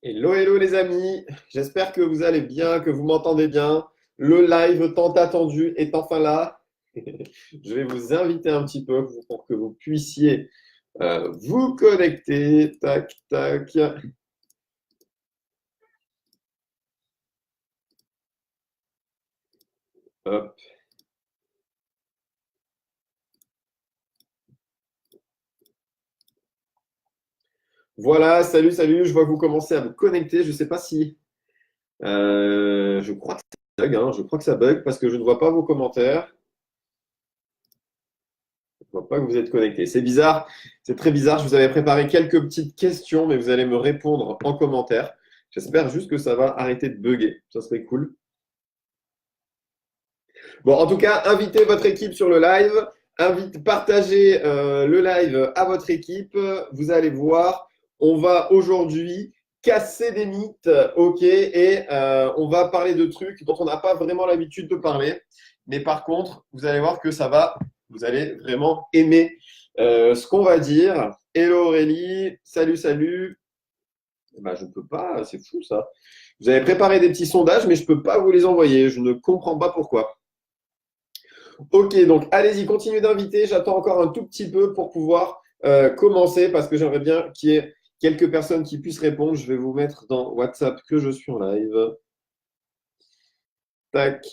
Hello, hello les amis, j'espère que vous allez bien, que vous m'entendez bien. Le live tant attendu est enfin là. Je vais vous inviter un petit peu pour que vous puissiez vous connecter. Tac, tac. Hop. Voilà, salut, salut, je vois que vous commencez à vous connecter. Je ne sais pas si... je crois que ça bug, hein. Je crois que ça bug parce que je ne vois pas vos commentaires. Je ne vois pas que vous êtes connectés. C'est bizarre, c'est très bizarre. Je vous avais préparé quelques petites questions, mais vous allez me répondre en commentaire. J'espère juste que ça va arrêter de bugger. Ça serait cool. Bon, en tout cas, invitez votre équipe sur le live. Partagez le live à votre équipe. Vous allez voir, on va aujourd'hui casser des mythes, ok, et on va parler de trucs dont on n'a pas vraiment l'habitude de parler. Mais par contre, vous allez voir que ça va, vous allez vraiment aimer ce qu'on va dire. Hello Aurélie, salut, salut. Bah, je ne peux pas, c'est fou ça. Vous avez préparé des petits sondages, mais je ne peux pas vous les envoyer. Je ne comprends pas pourquoi. Ok, donc allez-y, continuez d'inviter. J'attends encore un tout petit peu pour pouvoir commencer parce que j'aimerais bien qu'il y ait quelques personnes qui puissent répondre. Je vais vous mettre dans WhatsApp que je suis en live. Tac.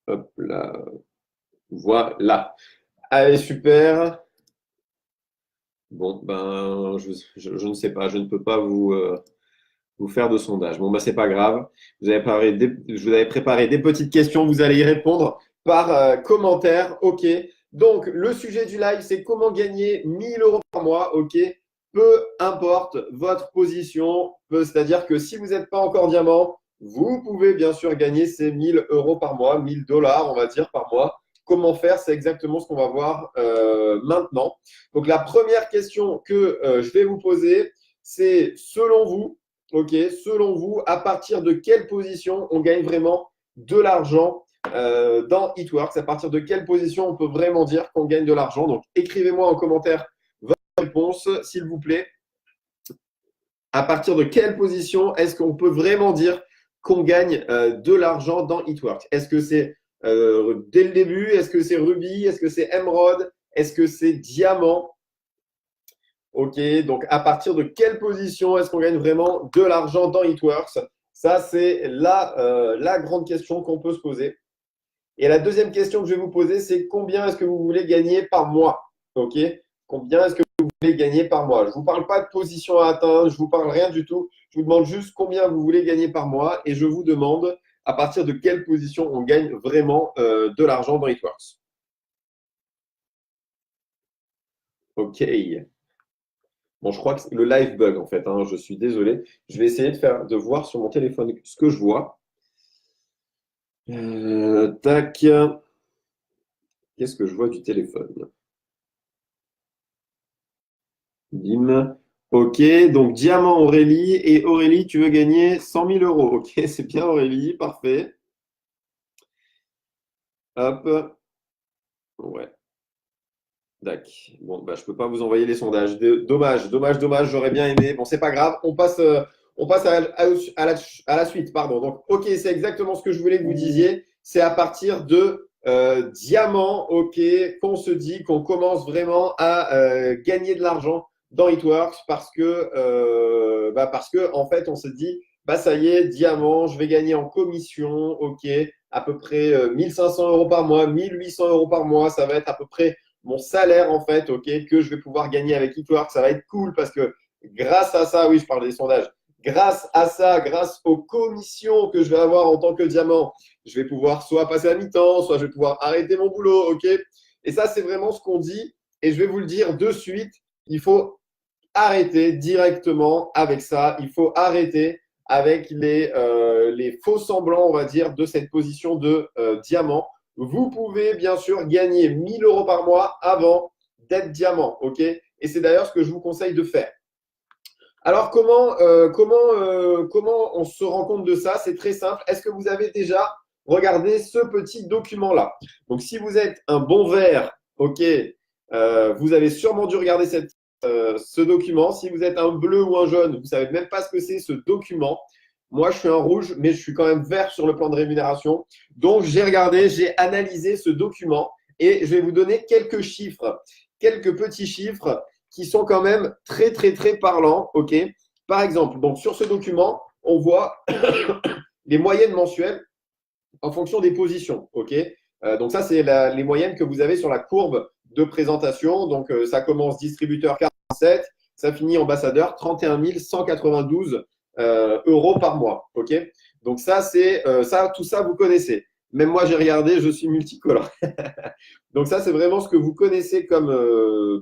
Hop là. Voilà. Allez, super. Bon, ben, je ne sais pas. Je ne peux pas vous faire de sondage. Bon, ben, c'est pas grave. Je vous avais préparé des petites questions. Vous allez y répondre par commentaire. OK. Donc, le sujet du live, c'est comment gagner 1000 euros par mois. OK. Peu importe votre position. C'est-à-dire que si vous n'êtes pas encore diamant, vous pouvez bien sûr gagner ces 1000 euros par mois, 1000 dollars, on va dire, par mois. Comment faire? C'est exactement ce qu'on va voir maintenant. Donc, la première question que je vais vous poser, c'est selon vous, ok, selon vous, à partir de quelle position on gagne vraiment de l'argent dans It Works? À partir de quelle position on peut vraiment dire qu'on gagne de l'argent? Donc, écrivez-moi en commentaire votre réponse, s'il vous plaît. À partir de quelle position est-ce qu'on peut vraiment dire qu'on gagne de l'argent dans It Works? Est-ce que c'est dès le début? Est-ce que c'est Ruby? Est-ce que c'est Emerald? Est-ce que c'est Diamant? Ok, donc à partir de quelle position est-ce qu'on gagne vraiment de l'argent dans It Works? Ça, c'est la grande question qu'on peut se poser. Et la deuxième question que je vais vous poser, c'est combien est-ce que vous voulez gagner par mois? Ok, combien est-ce que vous voulez gagner par mois? Je ne vous parle pas de position à atteindre, je ne vous parle rien du tout. Je vous demande juste combien vous voulez gagner par mois et je vous demande à partir de quelle position on gagne vraiment de l'argent dans It Works. Ok. Bon, je crois que le live bug en fait, hein, je suis désolé. Je vais essayer de voir sur mon téléphone ce que je vois. Tac. Qu'est-ce que je vois du téléphone? Bim. Ok, donc Diamant Aurélie. Et Aurélie, tu veux gagner 100 000 euros. Ok, c'est bien Aurélie, parfait. Hop. Ouais, tac. Bon, bah, je peux pas vous envoyer les sondages. Dommage, dommage, dommage, j'aurais bien aimé. Bon, c'est pas grave, on passe à la suite. Pardon. Donc, ok, c'est exactement ce que je voulais que vous disiez. C'est à partir de Diamant, ok, qu'on se dit qu'on commence vraiment à gagner de l'argent dans It Works parce que en fait, on se dit, bah ça y est, Diamant, je vais gagner en commission, ok, à peu près 1500 euros par mois, 1800 euros par mois, ça va être à peu près mon salaire en fait, ok, que je vais pouvoir gagner avec It Works. Ça va être cool parce que grâce à ça, oui, je parle des sondages. Grâce à ça, grâce aux commissions que je vais avoir en tant que diamant, je vais pouvoir soit passer à mi-temps, soit je vais pouvoir arrêter mon boulot, ok? Et ça, c'est vraiment ce qu'on dit. Et je vais vous le dire de suite, il faut arrêter directement avec ça. Il faut arrêter avec les faux semblants, on va dire, de cette position de diamant. Vous pouvez bien sûr gagner 1000 euros par mois avant d'être diamant, ok? Et c'est d'ailleurs ce que je vous conseille de faire. Alors, comment on se rend compte de ça? C'est très simple. Est-ce que vous avez déjà regardez ce petit document-là. Donc, si vous êtes un bon vert, OK, vous avez sûrement dû regarder ce document. Si vous êtes un bleu ou un jaune, vous ne savez même pas ce que c'est ce document. Moi, je suis un rouge, mais je suis quand même vert sur le plan de rémunération. Donc, j'ai regardé, j'ai analysé ce document et je vais vous donner quelques chiffres, quelques petits chiffres qui sont quand même très, très, très parlants. OK. Par exemple, donc sur ce document, on voit les moyennes mensuelles en fonction des positions. OK. Donc, ça, c'est les moyennes que vous avez sur la courbe de présentation. Donc, ça commence distributeur 47, ça finit ambassadeur 31 192 euros par mois. OK. Donc, ça, c'est ça, tout ça, vous connaissez. Même moi, j'ai regardé, je suis multicolore. Donc, ça, c'est vraiment ce que vous connaissez comme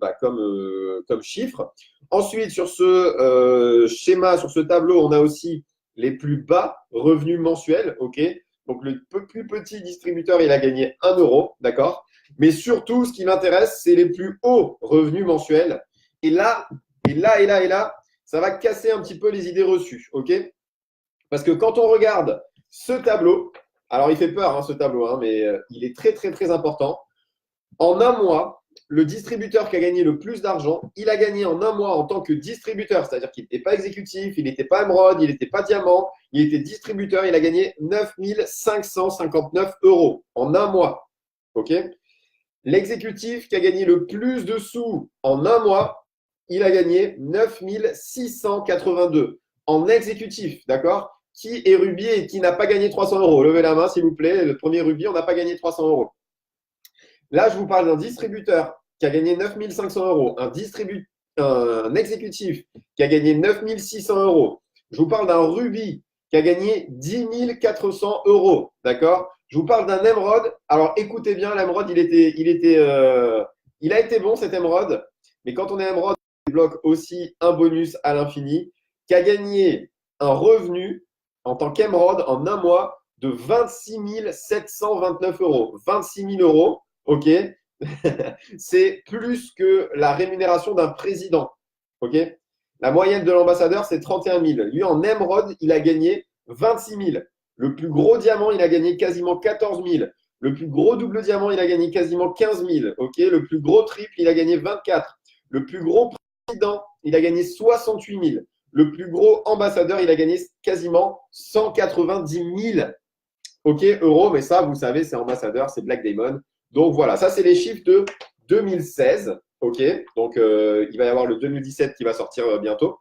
chiffre. Ensuite, sur ce schéma, sur ce tableau, on a aussi les plus bas revenus mensuels. OK. Donc, le plus petit distributeur, il a gagné 1 euro. D'accord. Mais surtout, ce qui m'intéresse, c'est les plus hauts revenus mensuels. Et là, ça va casser un petit peu les idées reçues. OK. Parce que quand on regarde ce tableau, alors il fait peur, hein, ce tableau, hein, mais il est très, très, très important. En un mois, le distributeur qui a gagné le plus d'argent, il a gagné en un mois en tant que distributeur, c'est-à-dire qu'il n'était pas exécutif, il n'était pas émeraude, il n'était pas diamant, il était distributeur, il a gagné 9 559 euros en un mois. OK. L'exécutif qui a gagné le plus de sous en un mois, il a gagné 9 682 en exécutif, d'accord. Qui est Ruby et qui n'a pas gagné 300 euros? Levez la main, s'il vous plaît. Le premier Ruby, on n'a pas gagné 300 euros. Là, je vous parle d'un distributeur qui a gagné 9 500 euros, un exécutif qui a gagné 9 600 euros. Je vous parle d'un Ruby qui a gagné 10 400 euros. D'accord. Je vous parle d'un émeraude. Alors, écoutez bien, l'émeraude, il a été bon, cet émeraude. Mais quand on est émeraude, on débloque aussi un bonus à l'infini qui a gagné un revenu en tant qu'émeraude en un mois de 26 729 euros. 26 000 euros. OK. C'est plus que la rémunération d'un président. OK. La moyenne de l'ambassadeur, c'est 31 000. Lui, en émeraude, il a gagné 26 000. Le plus gros diamant, il a gagné quasiment 14 000. Le plus gros double diamant, il a gagné quasiment 15 000. OK. Le plus gros triple, il a gagné 24. Le plus gros président, il a gagné 68 000. Le plus gros ambassadeur, il a gagné quasiment 190 000 euros. Mais ça, vous savez, c'est ambassadeur, c'est Black Diamond. Donc voilà, ça c'est les chiffres de 2016. OK. Donc il va y avoir le 2017 qui va sortir bientôt.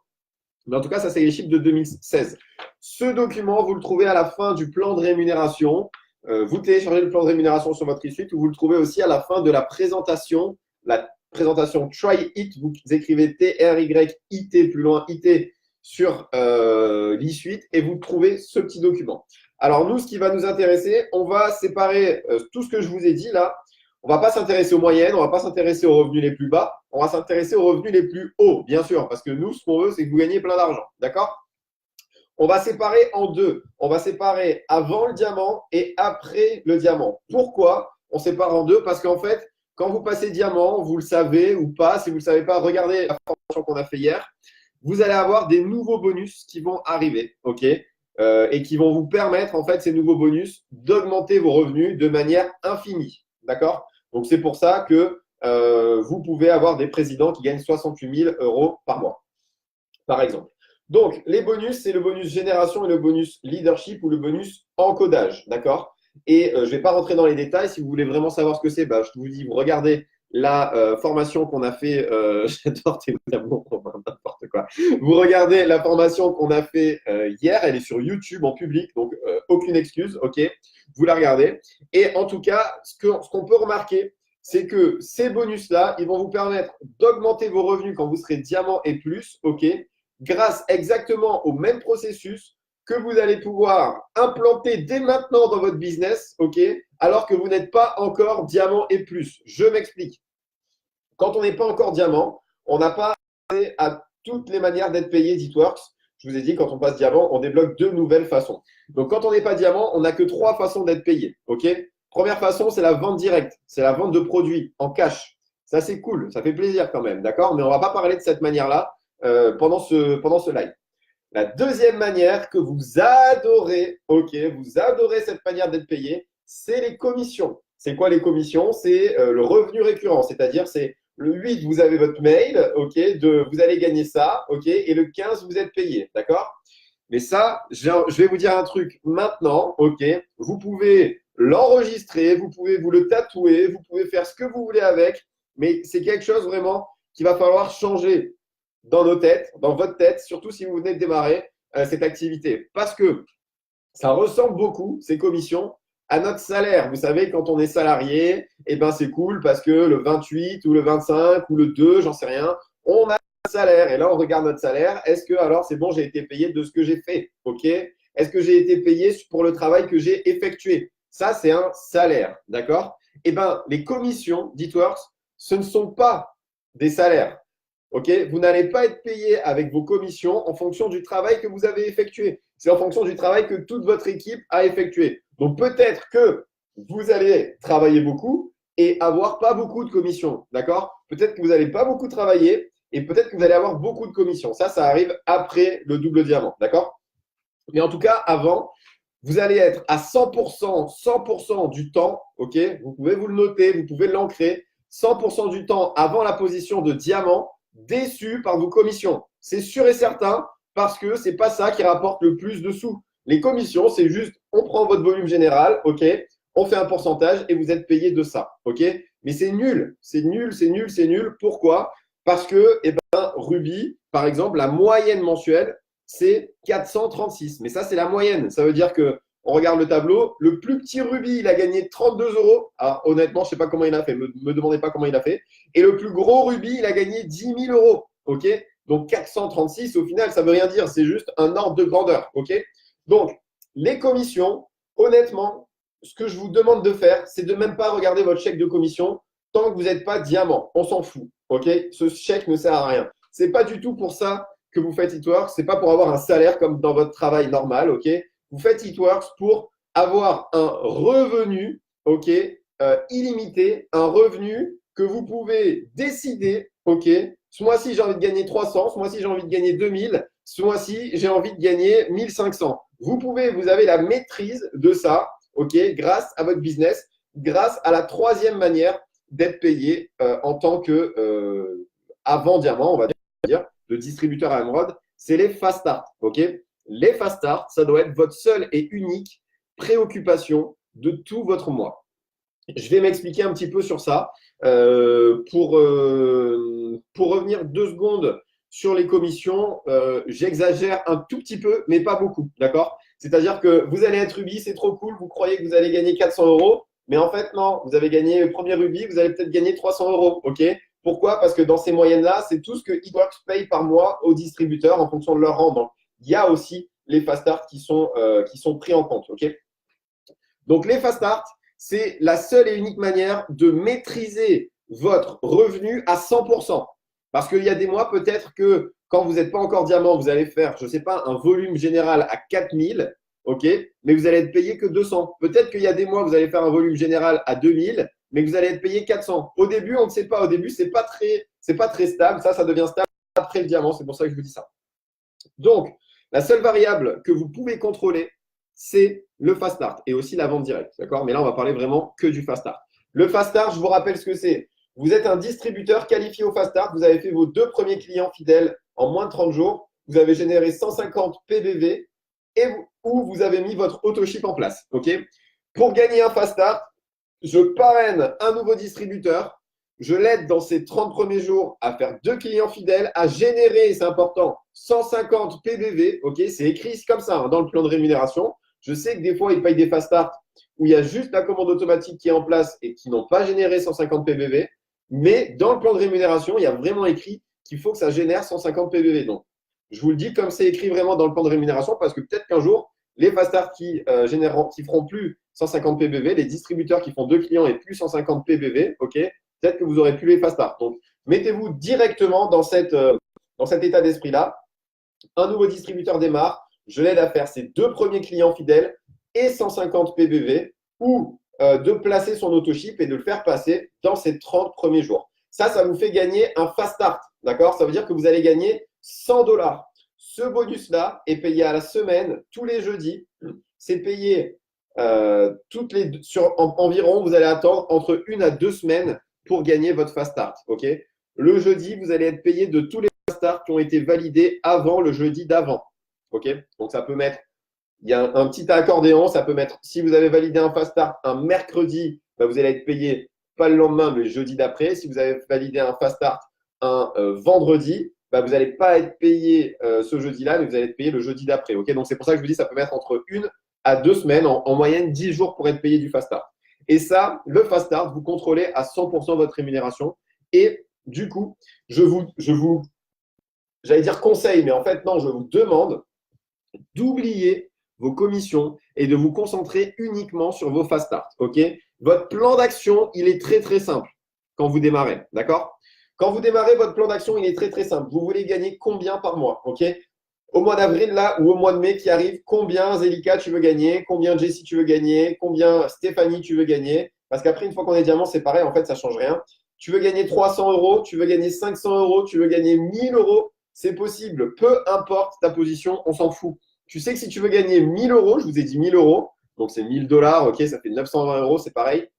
Mais en tout cas, ça c'est les chiffres de 2016. Ce document, vous le trouvez à la fin du plan de rémunération. Vous téléchargez le plan de rémunération sur votre e-suite ou vous le trouvez aussi à la fin de la présentation Try It. Vous écrivez TRYIT plus loin IT sur l'e-suite et vous trouvez ce petit document. Alors, nous, ce qui va nous intéresser, on va séparer tout ce que je vous ai dit là. On ne va pas s'intéresser aux moyennes, on ne va pas s'intéresser aux revenus les plus bas, on va s'intéresser aux revenus les plus hauts, bien sûr, parce que nous, ce qu'on veut, c'est que vous gagnez plein d'argent. D'accord? On va séparer en deux. On va séparer avant le diamant et après le diamant. Pourquoi on sépare en deux? Parce qu'en fait, quand vous passez diamant, vous le savez ou pas, si vous ne le savez pas, regardez la formation qu'on a fait hier. Vous allez avoir des nouveaux bonus qui vont arriver. OK? Et qui vont vous permettre, en fait, ces nouveaux bonus, d'augmenter vos revenus de manière infinie. D'accord? Donc, c'est pour ça que vous pouvez avoir des présidents qui gagnent 68 000 euros par mois, par exemple. Donc, les bonus, c'est le bonus génération et le bonus leadership ou le bonus encodage. D'accord? Et je ne vais pas rentrer dans les détails. Si vous voulez vraiment savoir ce que c'est, je vous dis, vous regardez la formation qu'on a fait, j'adore tes amours, n'importe quoi. Vous regardez la formation qu'on a fait hier, elle est sur YouTube en public, donc aucune excuse, ok. Vous la regardez. Et en tout cas, ce qu'on peut remarquer, c'est que ces bonus-là, ils vont vous permettre d'augmenter vos revenus quand vous serez diamant et plus, ok, grâce exactement au même processus que vous allez pouvoir implanter dès maintenant dans votre business, ok, alors que vous n'êtes pas encore diamant et plus. Je m'explique. Quand on n'est pas encore diamant, on n'a pas accès à toutes les manières d'être payé d'Itworks. Je vous ai dit, quand on passe diamant, on débloque deux nouvelles façons. Donc, quand on n'est pas diamant, on n'a que trois façons d'être payé. Ok. Première façon, c'est la vente directe. C'est la vente de produits en cash. Ça, c'est cool. Ça fait plaisir quand même. D'accord? Mais on ne va pas parler de cette manière-là pendant ce live. La deuxième manière que vous adorez, ok, vous adorez cette manière d'être payé, c'est les commissions. C'est quoi les commissions? C'est le revenu récurrent, c'est-à-dire c'est le 8, vous avez votre mail, ok, vous allez gagner ça, ok, et le 15, vous êtes payé, d'accord? Mais ça, je vais vous dire un truc maintenant, ok, vous pouvez l'enregistrer, vous pouvez vous le tatouer, vous pouvez faire ce que vous voulez avec, mais c'est quelque chose vraiment qu'il va falloir changer dans nos têtes, dans votre tête, surtout si vous venez de démarrer cette activité. Parce que ça ressemble beaucoup, ces commissions, à notre salaire. Vous savez, quand on est salarié, eh ben, c'est cool parce que le 28 ou le 25 ou le 2, j'en sais rien, on a un salaire. Et là, on regarde notre salaire. Est-ce que alors c'est bon, j'ai été payé de ce que j'ai fait? OK? Est-ce que j'ai été payé pour le travail que j'ai effectué? Ça, c'est un salaire. D'accord? Eh ben, les commissions d'Eatworks, ce ne sont pas des salaires. OK? Vous n'allez pas être payé avec vos commissions en fonction du travail que vous avez effectué. C'est en fonction du travail que toute votre équipe a effectué. Donc peut-être que vous allez travailler beaucoup et avoir pas beaucoup de commissions. D'accord? Peut-être que vous n'allez pas beaucoup travailler et peut-être que vous allez avoir beaucoup de commissions. Ça arrive après le double diamant. D'accord? Mais en tout cas, avant, vous allez être à 100% du temps, ok? Vous pouvez vous le noter, vous pouvez l'ancrer, 100% du temps avant la position de diamant, déçu par vos commissions. C'est sûr et certain parce que c'est pas ça qui rapporte le plus de sous. Les commissions, c'est juste, on prend votre volume général, ok? On fait un pourcentage et vous êtes payé de ça, ok? Mais c'est nul, c'est nul, c'est nul, c'est nul. Pourquoi? Parce que, eh ben, Ruby, par exemple, la moyenne mensuelle, c'est 436. Mais ça, c'est la moyenne. Ça veut dire que on regarde le tableau. Le plus petit Ruby, il a gagné 32 euros. Alors, honnêtement, je ne sais pas comment il a fait. Me demandez pas comment il a fait. Et le plus gros Ruby, il a gagné 10 000 euros. OK? Donc, 436, au final, ça ne veut rien dire. C'est juste un ordre de grandeur. OK? Donc, les commissions, honnêtement, ce que je vous demande de faire, c'est de même pas regarder votre chèque de commission tant que vous n'êtes pas diamant. On s'en fout. OK? Ce chèque ne sert à rien. Ce n'est pas du tout pour ça que vous faites Eatworks, c'est pas pour avoir un salaire comme dans votre travail normal, ok? Vous faites Eatworks pour avoir un revenu, ok, illimité, un revenu que vous pouvez décider, ok? Ce mois-ci, j'ai envie de gagner 300, ce mois-ci, j'ai envie de gagner 2000, ce mois-ci, j'ai envie de gagner 1500. Vous avez la maîtrise de ça, ok, grâce à votre business, grâce à la troisième manière d'être payé en tant que avant diamant, on va dire de distributeurs à émeraude, c'est les fast start. Ok, les fast start, ça doit être votre seule et unique préoccupation de tout votre mois. Je vais m'expliquer un petit peu sur ça. Pour revenir 2 secondes sur les commissions, j'exagère un tout petit peu, mais pas beaucoup. D'accord? C'est-à-dire que vous allez être Ruby, c'est trop cool, vous croyez que vous allez gagner 400 euros, mais en fait, non, vous avez gagné le premier Ruby, vous allez peut-être gagner 300 euros. OK? Pourquoi? Parce que dans ces moyennes-là, c'est tout ce que Eatworks paye par mois aux distributeurs en fonction de leur rang. Donc, il y a aussi les fast start qui sont pris en compte. OK? Donc, les fast start, c'est la seule et unique manière de maîtriser votre revenu à 100%. Parce qu'il y a des mois, peut-être que quand vous n'êtes pas encore diamant, vous allez faire, je ne sais pas, un volume général à 4000, ok, mais vous allez être payé que 200. Peut-être qu'il y a des mois, vous allez faire un volume général à 2000, mais que vous allez être payé 400. Au début, on ne sait pas. Au début, c'est pas très stable. Ça devient stable après le diamant. C'est pour ça que je vous dis ça. Donc, la seule variable que vous pouvez contrôler, c'est le fast start et aussi la vente directe. D'accord? Mais là, on va parler vraiment que du fast start. Le fast start, je vous rappelle ce que c'est. Vous êtes un distributeur qualifié au fast start. Vous avez fait vos 2 premiers clients fidèles en moins de 30 jours. Vous avez généré 150 PBV où vous avez mis votre autoship en place. OK? Pour gagner un fast start, je parraine un nouveau distributeur. Je l'aide dans ses 30 premiers jours à faire 2 clients fidèles, à générer, c'est important, 150 PBV. OK, c'est écrit comme ça dans le plan de rémunération. Je sais que des fois, ils payent des fast start où il y a juste la commande automatique qui est en place et qui n'ont pas généré 150 PBV. Mais dans le plan de rémunération, il y a vraiment écrit qu'il faut que ça génère 150 PBV. Donc, je vous le dis comme c'est écrit vraiment dans le plan de rémunération parce que peut-être qu'un jour, les fast start qui feront plus 150 PBV, les distributeurs qui font 2 clients et plus 150 PBV, ok, peut-être que vous aurez plus les fast start. Donc, mettez-vous directement dans cet état d'esprit-là. Un nouveau distributeur démarre, je l'aide à faire ses 2 premiers clients fidèles et 150 PBV ou de placer son autoship et de le faire passer dans ses 30 premiers jours. Ça vous fait gagner un fast start. D'accord? Ça veut dire que vous allez gagner 100 $. ce bonus-là est payé à la semaine, tous les jeudis. C'est payé environ, vous allez attendre entre 1 à 2 semaines pour gagner votre fast start. Ok. Le jeudi, vous allez être payé de tous les fast starts qui ont été validés avant le jeudi d'avant. Ok. Donc ça peut mettre, il y a un petit accordéon, ça peut mettre, si vous avez validé un fast start un mercredi, vous allez être payé pas le lendemain, mais le jeudi d'après. Si vous avez validé un fast start un vendredi, vous n'allez pas être payé ce jeudi-là, mais vous allez être payé le jeudi d'après. Okay, donc, c'est pour ça que je vous dis ça peut mettre entre 1 à 2 semaines, en moyenne 10 jours pour être payé du fast start. Et ça, le fast start, vous contrôlez à 100% votre rémunération. Et du coup, je vous j'allais dire conseil, mais en fait, non, je vous demande d'oublier vos commissions et de vous concentrer uniquement sur vos fast starts. Okay, votre plan d'action, il est très, très simple quand vous démarrez. D'accord? Quand vous démarrez votre plan d'action, il est très, très simple. Vous voulez gagner combien par mois? Ok. Au mois d'avril, là, ou au mois de mai qui arrive, combien Zélika tu veux gagner? Combien Jessie tu veux gagner? Combien Stéphanie tu veux gagner? Parce qu'après, une fois qu'on est diamant, c'est pareil. En fait, ça ne change rien. Tu veux gagner 300 euros, tu veux gagner 500 euros, tu veux gagner 1000 euros. C'est possible. Peu importe ta position, on s'en fout. Tu sais que si tu veux gagner 1000 euros, je vous ai dit 1000 euros, donc c'est 1000 dollars, ok, ça fait 920 euros, c'est pareil.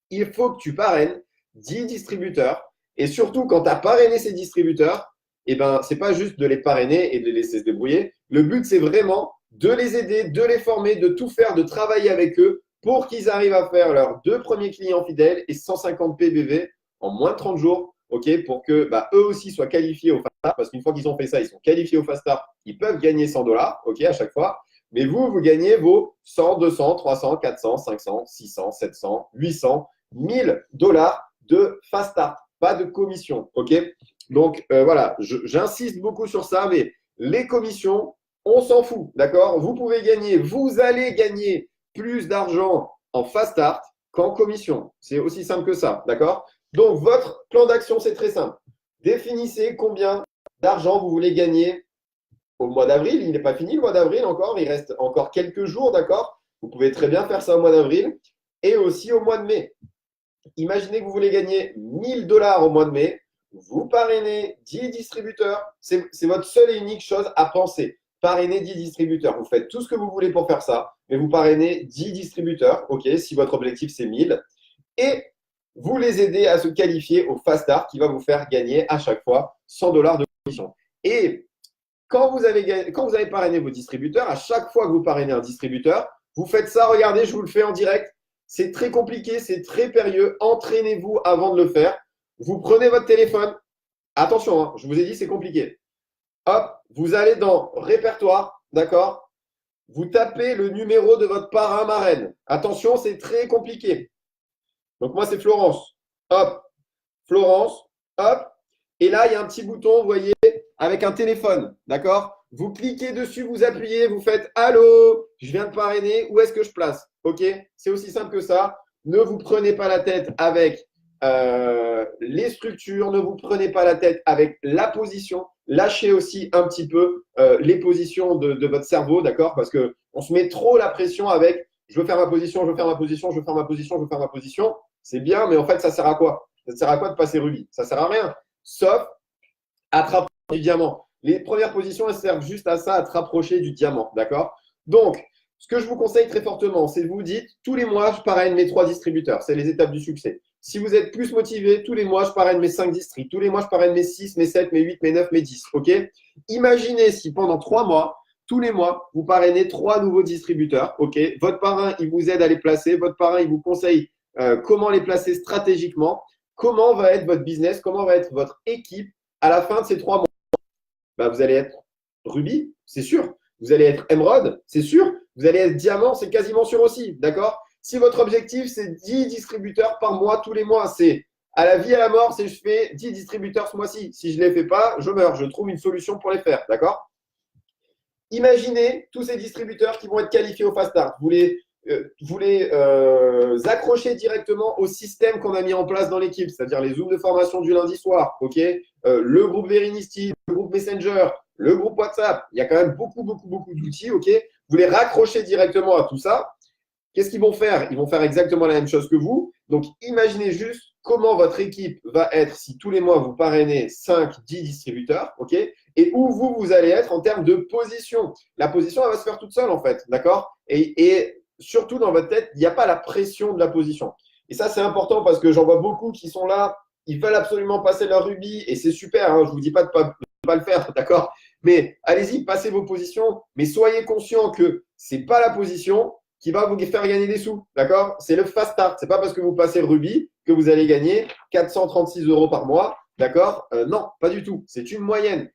Il faut que tu parraines 10 distributeurs. Et surtout, quand tu as parrainé ces distributeurs, ce n'est pas juste de les parrainer et de les laisser se débrouiller. Le but, c'est vraiment de les aider, de les former, de tout faire, de travailler avec eux pour qu'ils arrivent à faire leurs 2 premiers clients fidèles et 150 PBV en moins de 30 jours, pour que eux aussi soient qualifiés au Fast Start. Parce qu'une fois qu'ils ont fait ça, ils sont qualifiés au Fast Start, ils peuvent gagner 100 dollars à chaque fois. Mais vous gagnez vos 100, 200, 300, 400, 500, 600, 700, 800, 1000 dollars de Fast Start. Pas de commission, ok? Donc, voilà, j'insiste beaucoup sur ça, mais les commissions, on s'en fout, d'accord? Vous allez gagner plus d'argent en fast start qu'en commission. C'est aussi simple que ça, d'accord? Donc, votre plan d'action, c'est très simple. Définissez combien d'argent vous voulez gagner au mois d'avril. Il n'est pas fini le mois d'avril encore, il reste encore quelques jours, d'accord? Vous pouvez très bien faire ça au mois d'avril et aussi au mois de mai. Imaginez que vous voulez gagner 1000 dollars au mois de mai. Vous parrainez 10 distributeurs. C'est votre seule et unique chose à penser. Parrainer 10 distributeurs. Vous faites tout ce que vous voulez pour faire ça, mais vous parrainez 10 distributeurs, ok, si votre objectif c'est 1000. Et vous les aidez à se qualifier au Fast Start qui va vous faire gagner à chaque fois 100 dollars de commission. Et quand vous avez parrainé vos distributeurs, à chaque fois que vous parrainez un distributeur, vous faites ça, regardez, je vous le fais en direct. C'est très compliqué, c'est très périlleux. Entraînez-vous avant de le faire. Vous prenez votre téléphone. Attention, hein, je vous ai dit, c'est compliqué. Hop, vous allez dans répertoire, d'accord? Vous tapez le numéro de votre parrain marraine. Attention, c'est très compliqué. Donc, moi, c'est Florence. Hop, Florence, hop. Et là, il y a un petit bouton, vous voyez, avec un téléphone, d'accord? Vous cliquez dessus, vous appuyez, vous faites « Allô, je viens de parrainer, où est-ce que je place ?» Ok? C'est aussi simple que ça. Ne vous prenez pas la tête avec les structures, ne vous prenez pas la tête avec la position. Lâchez aussi un petit peu les positions de votre cerveau, d'accord? Parce qu'on se met trop la pression avec « Je veux faire ma position, je veux faire ma position, je veux faire ma position, je veux faire ma position. » C'est bien, mais en fait, ça sert à quoi? Ça sert à quoi de passer rubis? Ça sert à rien, sauf à te rapprocher du diamant. Les premières positions, elles servent juste à ça, à te rapprocher du diamant, d'accord? Donc, ce que je vous conseille très fortement, c'est de vous dites, tous les mois, je parraine mes 3 distributeurs. C'est les étapes du succès. Si vous êtes plus motivé, tous les mois, je parraine mes 5 districts. Tous les mois, je parraine mes 6, mes 7, mes 8, mes 9, mes 10. OK? Imaginez si pendant 3 mois, tous les mois, vous parrainez 3 nouveaux distributeurs. OK? Votre parrain, il vous aide à les placer. Votre parrain, il vous conseille comment les placer stratégiquement. Comment va être votre business? Comment va être votre équipe à la fin de ces 3 mois? Vous allez être rubis, c'est sûr. Vous allez être émeraude, c'est sûr. Vous allez être diamant, c'est quasiment sûr aussi. D'accord? Si votre objectif, c'est 10 distributeurs par mois, tous les mois, c'est à la vie, à la mort, c'est je fais 10 distributeurs ce mois-ci. Si je ne les fais pas, je meurs. Je trouve une solution pour les faire. D'accord? Imaginez tous ces distributeurs qui vont être qualifiés au Fast Start. Vous les accrochez directement au système qu'on a mis en place dans l'équipe, c'est-à-dire les Zooms de formation du lundi soir, ok, le groupe Verinisty, le groupe Messenger, le groupe WhatsApp. Il y a quand même beaucoup d'outils, ok. Vous les raccrochez directement à tout ça. Qu'est-ce qu'ils vont faire? Ils vont faire exactement la même chose que vous. Donc, imaginez juste comment votre équipe va être si tous les mois vous parrainez 5, 10 distributeurs, ok, et où vous allez être en termes de position. La position, elle va se faire toute seule, en fait, d'accord, et surtout dans votre tête, il n'y a pas la pression de la position. Et ça, c'est important parce que j'en vois beaucoup qui sont là, ils veulent absolument passer leur rubis, et c'est super, hein, je ne vous dis pas de pas le faire, d'accord, mais allez-y, passez vos positions, mais soyez conscient que ce n'est pas la position qui va vous faire gagner des sous, d'accord? C'est le fast start. C'est pas parce que vous passez le rubis que vous allez gagner 436 € par mois, d'accord? Non, pas du tout. C'est une moyenne.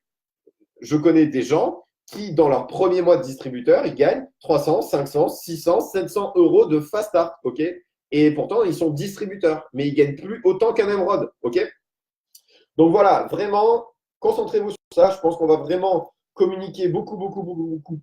Je connais des gens qui, dans leur premier mois de distributeur, ils gagnent 300, 500, 600, 700 € de fast start, ok? Et pourtant, ils sont distributeurs, mais ils gagnent plus autant qu'un Emerald, ok? Donc voilà, vraiment, concentrez-vous sur ça. Je pense qu'on va vraiment communiquer beaucoup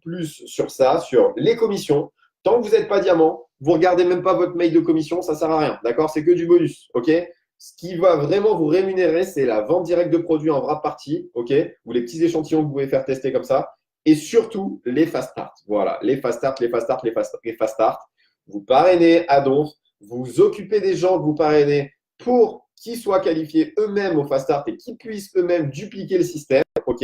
plus sur ça, sur les commissions. Tant que vous n'êtes pas diamant, vous ne regardez même pas votre mail de commission, ça ne sert à rien. D'accord? C'est que du bonus. OK? Ce qui va vraiment vous rémunérer, c'est la vente directe de produits en wrap party, OK? Ou les petits échantillons que vous pouvez faire tester comme ça. Et surtout, les fast start. Voilà, les fast start, les fast start, les fast start. Vous parrainez à Donf, vous occupez des gens que vous parrainez pour qu'ils soient qualifiés eux-mêmes au fast start et qu'ils puissent eux-mêmes dupliquer le système, OK?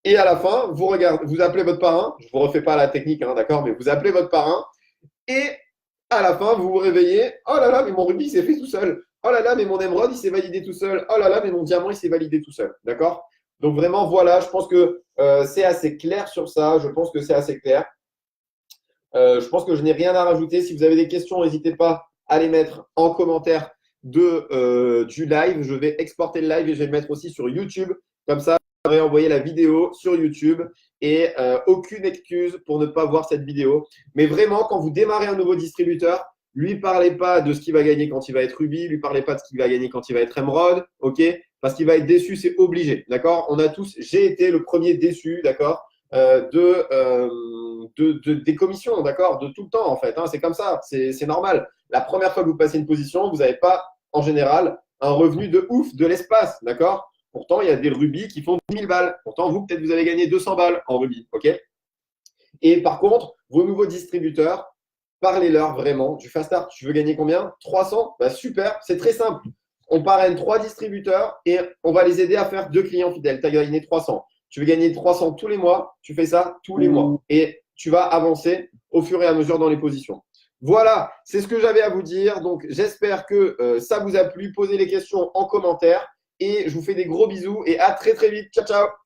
Et à la fin, vous appelez votre parrain, je ne vous refais pas la technique, hein, d'accord, mais vous appelez votre parrain et à la fin, vous vous réveillez, oh là là, mais mon rubis s'est fait tout seul, oh là là, mais mon émeraude, il s'est validé tout seul, oh là là, mais mon diamant, il s'est validé tout seul, d'accord? Donc vraiment, voilà, je pense que c'est assez clair sur ça, je pense que c'est assez clair. Je pense que je n'ai rien à rajouter. Si vous avez des questions, n'hésitez pas à les mettre en commentaire du live. Je vais exporter le live et je vais le mettre aussi sur YouTube. Comme ça, vous pourrez envoyer la vidéo sur YouTube et aucune excuse pour ne pas voir cette vidéo. Mais vraiment, quand vous démarrez un nouveau distributeur, lui parlez pas de ce qu'il va gagner quand il va être Ruby, lui parlez pas de ce qu'il va gagner quand il va être Emerald, ok? Parce qu'il va être déçu, c'est obligé, d'accord? On a tous, j'ai été le premier déçu, d'accord? Des commissions, d'accord? De tout le temps, en fait, hein, c'est comme ça, c'est normal. La première fois que vous passez une position, vous n'avez pas, en général, un revenu de ouf de l'espace, d'accord? Pourtant, il y a des rubis qui font 10 000 balles. Pourtant, vous, peut-être, vous allez gagner 200 balles en rubis, ok? Et par contre, vos nouveaux distributeurs, parlez-leur vraiment. Du fast start, tu veux gagner combien? 300? Bah, super, c'est très simple. On parraine 3 distributeurs et on va les aider à faire 2 clients fidèles. Tu as gagné 300. Tu veux gagner 300 tous les mois, tu fais ça tous les mois. Et tu vas avancer au fur et à mesure dans les positions. Voilà, c'est ce que j'avais à vous dire. Donc, j'espère que ça vous a plu. Posez les questions en commentaire. Et je vous fais des gros bisous et à très très vite. Ciao, ciao!